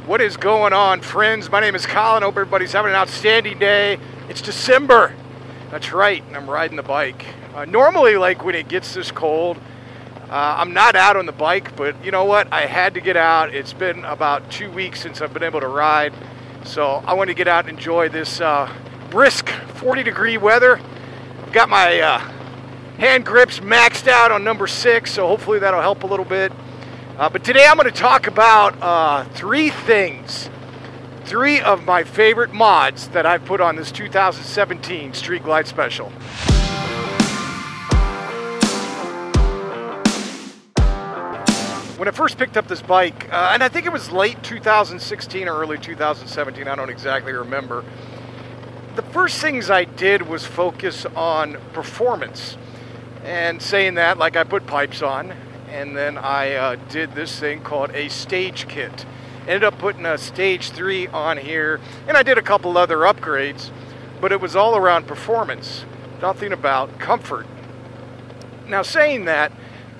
What is going on, friends? My name is Colin. Hope everybody's having an outstanding day. It's December. That's right, and I'm riding the bike. Normally, like when it gets this cold, I'm not out on the bike, but you know what? I had to get out. It's been about 2 weeks since I've been able to ride, so I want to get out and enjoy this brisk 40-degree weather. I've got my hand grips maxed out on number 6, so hopefully that'll help a little bit. But today I'm going to talk about three of my favorite mods that I've put on this 2017 Street Glide Special. When I first picked up this bike, and I think it was late 2016 or early 2017, I don't exactly remember, the first things I did was focus on performance. And saying that, like I put pipes on, and then I did this thing called a stage kit. Ended up putting a stage 3 on here, and I did a couple other upgrades, but it was all around performance, nothing about comfort. Now saying that,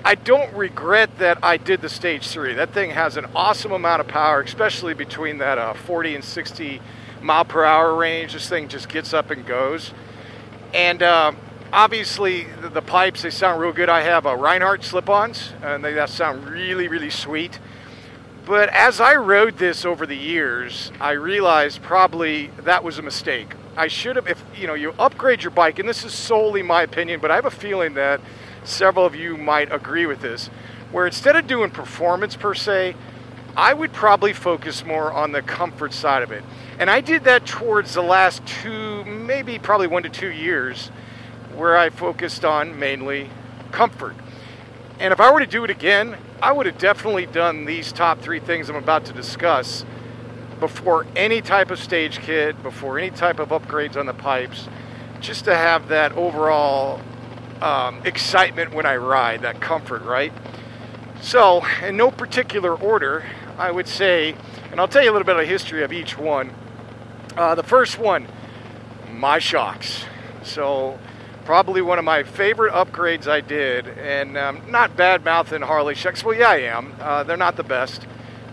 I don't regret that I did the stage 3. That thing has an awesome amount of power, especially between that 40 and 60 mile per hour range. This thing just gets up and goes. And obviously, the pipes, they sound real good. I have Reinhardt slip-ons, and that sound really, really sweet. But as I rode this over the years, I realized probably that was a mistake. I should have, if you upgrade your bike, and this is solely my opinion, but I have a feeling that several of you might agree with this, where instead of doing performance per se, I would probably focus more on the comfort side of it. And I did that towards the last probably 1 to 2 years, where I focused on mainly comfort. And if I were to do it again, I would have definitely done these top 3 things I'm about to discuss before any type of stage kit, before any type of upgrades on the pipes, just to have that overall excitement when I ride, that comfort, right? So, in no particular order, I would say, and I'll tell you a little bit of the history of each one. The first one, my shocks. So, probably one of my favorite upgrades I did, and not bad-mouthing Harley shocks. Well, yeah, I am. They're not the best.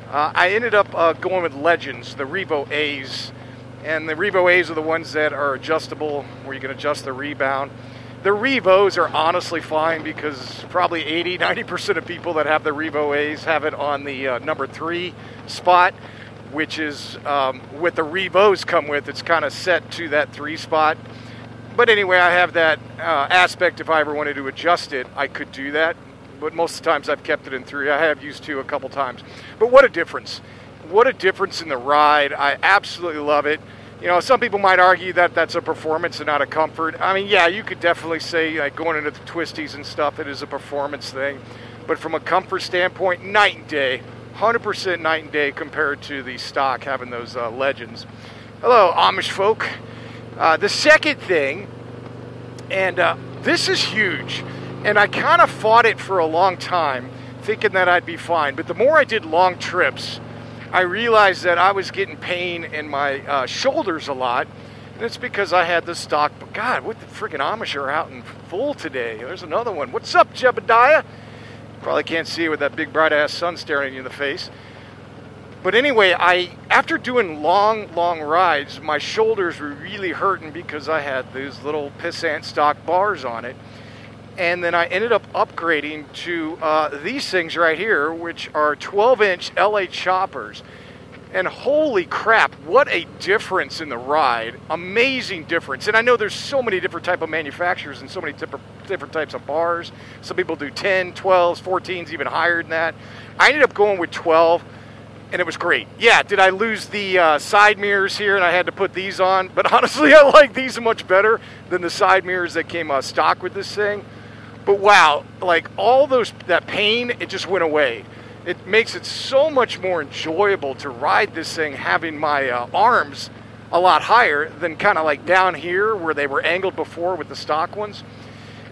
I ended up going with Legends, the Revo A's. And the Revo A's are the ones that are adjustable, where you can adjust the rebound. The Revos are honestly fine because probably 80-90% of people that have the Revo A's have it on the number 3 spot, which is what the Revos come with. It's kind of set to that 3 spot. But anyway, I have that aspect. If I ever wanted to adjust it, I could do that. But most of the times I've kept it in 3. I have used 2 a couple times. But what a difference. What a difference in the ride. I absolutely love it. Some people might argue that that's a performance and not a comfort. I mean, yeah, you could definitely say, like going into the twisties and stuff, it is a performance thing. But from a comfort standpoint, night and day. 100% night and day compared to the stock having those Legends. Hello, Amish folk. The second thing, and this is huge, and I kind of fought it for a long time, thinking that I'd be fine. But the more I did long trips, I realized that I was getting pain in my shoulders a lot, and it's because I had the stock. But God, what the freaking Amish are out in full today. There's another one. What's up, Jebediah? Probably can't see it with that big bright-ass sun staring you in the face. But anyway, after doing long rides, my shoulders were really hurting because I had these little pissant stock bars on it. And then I ended up upgrading to these things right here, which are 12-inch LA choppers. And holy crap, what a difference in the ride. Amazing difference. And I know there's so many different type of manufacturers and so many different types of bars. Some people do 10, 12s, 14s, even higher than that. I ended up going with 12. And it was great. Yeah, did I lose the side mirrors here and I had to put these on? But honestly, I like these much better than the side mirrors that came stock with this thing. But wow, like all that pain, it just went away. It makes it so much more enjoyable to ride this thing having my arms a lot higher than kind of like down here where they were angled before with the stock ones.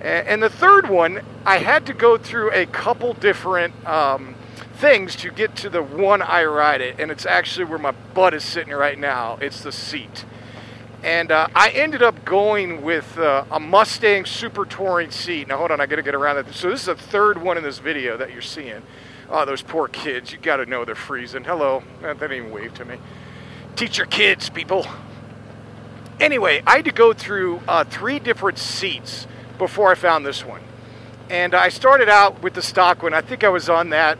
And the third one, I had to go through a couple different things to get to the one I ride it, and it's actually where my butt is sitting right now. It's the seat. And I ended up going with a Mustang Super Touring seat. Now hold on, I gotta get around that. So this is the third one in this video that you're seeing. Oh, those poor kids. You got to know they're freezing. Hello. They didn't even wave to me. Teach your kids, people. Anyway, I had to go through 3 different seats before I found this one. And I started out with the stock one. I think I was on that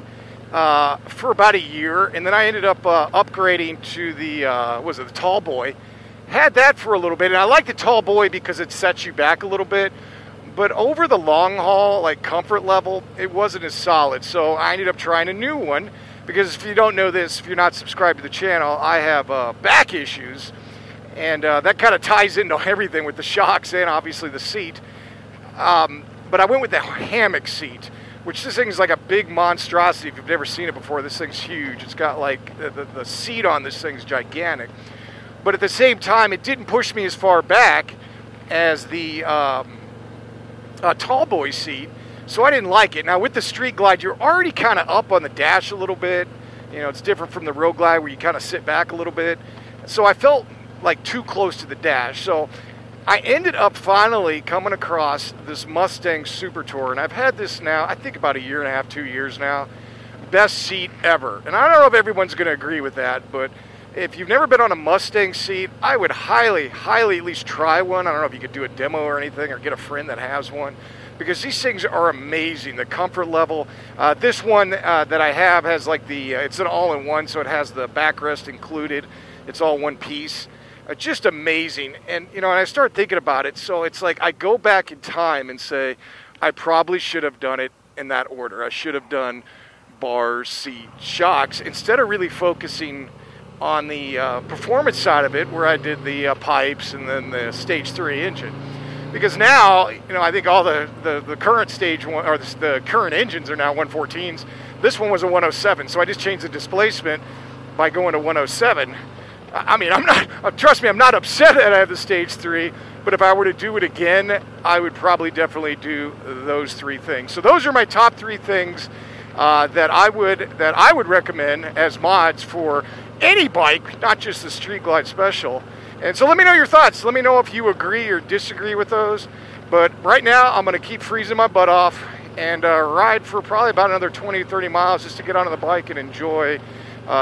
for about a year. And then I ended up upgrading to the, the Tall Boy. Had that for a little bit. And I like the Tall Boy because it sets you back a little bit. But over the long haul, like comfort level, it wasn't as solid. So I ended up trying a new one. Because if you don't know this, if you're not subscribed to the channel, I have back issues. And that kind of ties into everything with the shocks and obviously the seat. But I went with the hammock seat, which this thing is like a big monstrosity. If you've never seen it before, this thing's huge. It's got like, the seat on this thing's gigantic. But at the same time, it didn't push me as far back as the Tall Boy seat. So I didn't like it. Now with the Street Glide, you're already kind of up on the dash a little bit. You know, it's different from the Road Glide where you kind of sit back a little bit. So I felt like too close to the dash. So I ended up finally coming across this Mustang Super Tour. And I've had this now, I think about 1.5 years, 2 years now. Best seat ever. And I don't know if everyone's going to agree with that, but if you've never been on a Mustang seat, I would highly, highly at least try one. I don't know if you could do a demo or anything or get a friend that has one. Because these things are amazing, the comfort level. This one that I have has like the, it's an all-in-one, so it has the backrest included. It's all one piece. Just amazing. And, you know, and I start thinking about it, so it's like I go back in time and say, I probably should have done it in that order. I should have done bars, seat, shocks, instead of really focusing on the performance side of it, where I did the pipes and then the Stage 3 engine. Because now, you know, I think all the current Stage 1, or the current engines are now 114s. This one was a 107, so I just changed the displacement by going to 107. I mean, trust me, I'm not upset that I have the Stage 3, but if I were to do it again, I would probably definitely do those 3 things. So those are my top 3 things that I would recommend as mods for any bike, not just the Street Glide Special. And so let me know your thoughts. Let me know if you agree or disagree with those. But right now, I'm going to keep freezing my butt off and ride for probably about another 20 or 30 miles just to get onto the bike and enjoy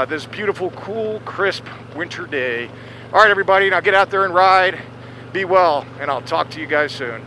this beautiful, cool, crisp winter day. All right, everybody, now get out there and ride. Be well, and I'll talk to you guys soon.